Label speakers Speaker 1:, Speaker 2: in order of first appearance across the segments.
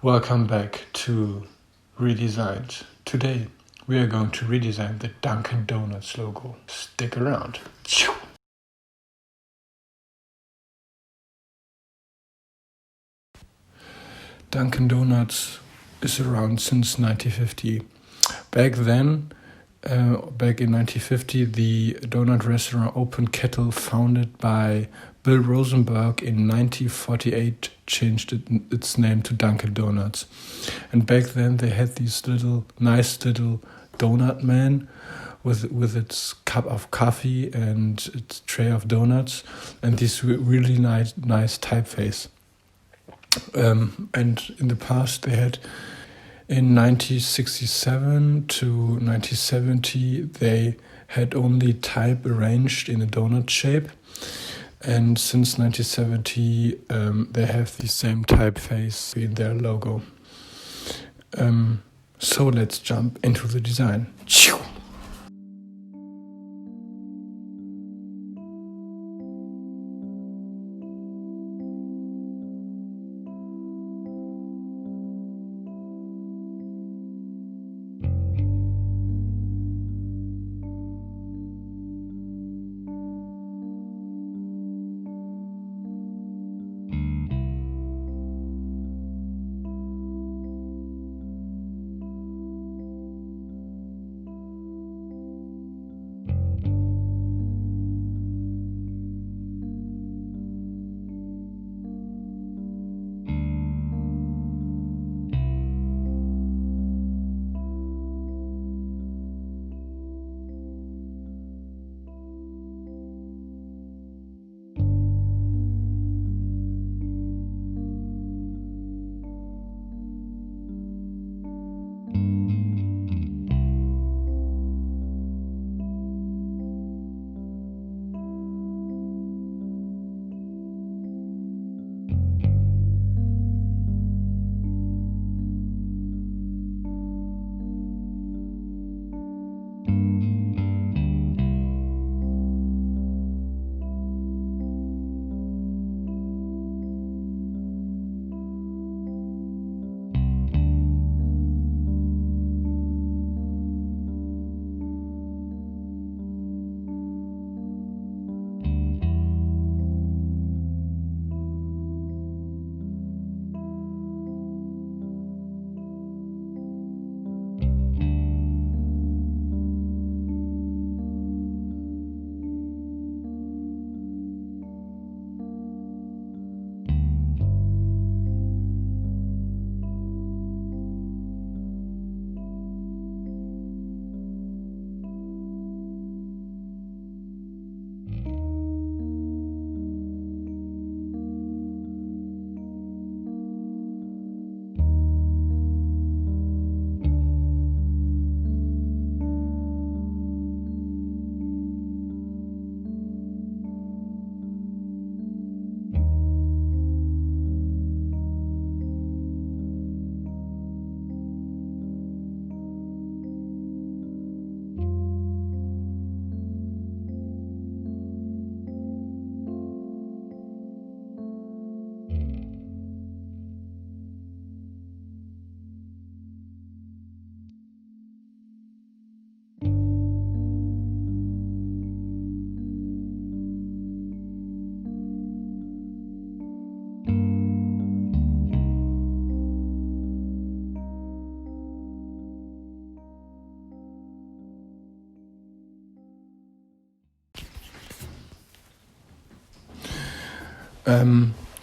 Speaker 1: Welcome back to Redesigned. Today we are going to redesign the Dunken Donuts logo. Stick around. Dunkin' Donuts is around since 1950. Back in 1950, the donut restaurant Open Kettle, founded by Bill Rosenberg in 1948, changed its name to Dunkin' Donuts. And back then they had these nice little donut man with its cup of coffee and its tray of donuts and this really nice typeface. And in the past they had, in 1967 to 1970, they had only type arranged in a donut shape. And since 1970, they have the same typeface in their logo. So let's jump into the design.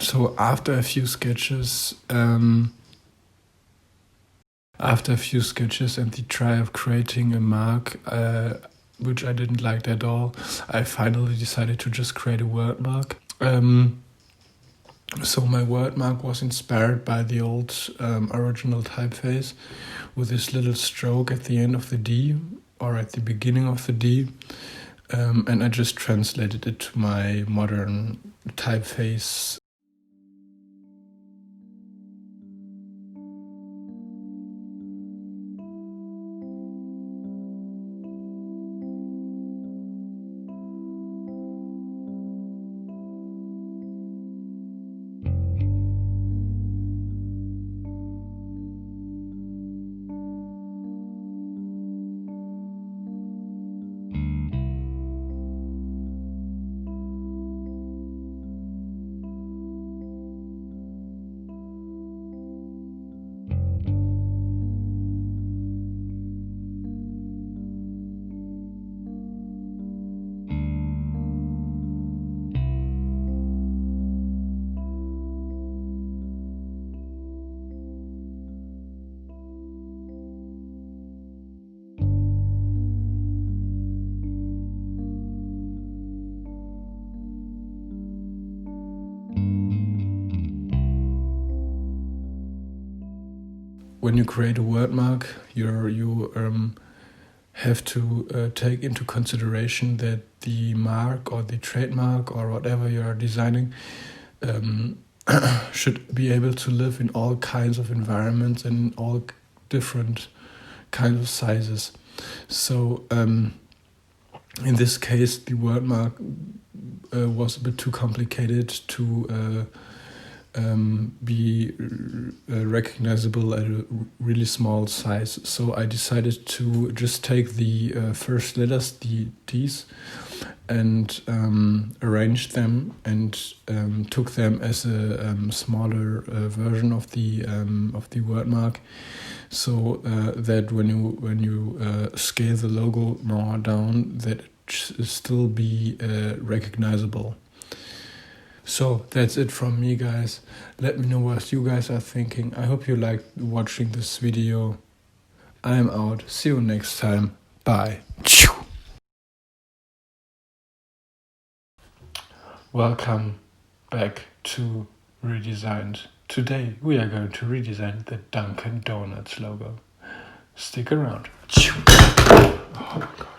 Speaker 1: So after a few sketches and the try of creating a mark, which I didn't like at all, I finally decided to just create a word mark. So my word mark was inspired by the old original typeface with this little stroke at the end of the D or at the beginning of the D. And I just translated it to my modern typeface. when you create a word mark, you have to take into consideration that the mark or the trademark or whatever you are designing should be able to live in all kinds of environments and all different kinds of sizes. So in this case, the word mark was a bit too complicated to be recognizable at a really small size. So I decided to just take the first letters, the Ds, and arranged them and took them as a smaller version of the word mark, so that when you scale the logo more down, that it still be recognizable. So that's it from me, guys. Let me know what you guys are thinking. I hope you liked watching this video. I'm out. See you next time. Bye. Welcome back to Redesigned. Today we are going to redesign the Dunken Donuts logo. Stick around. Oh my God.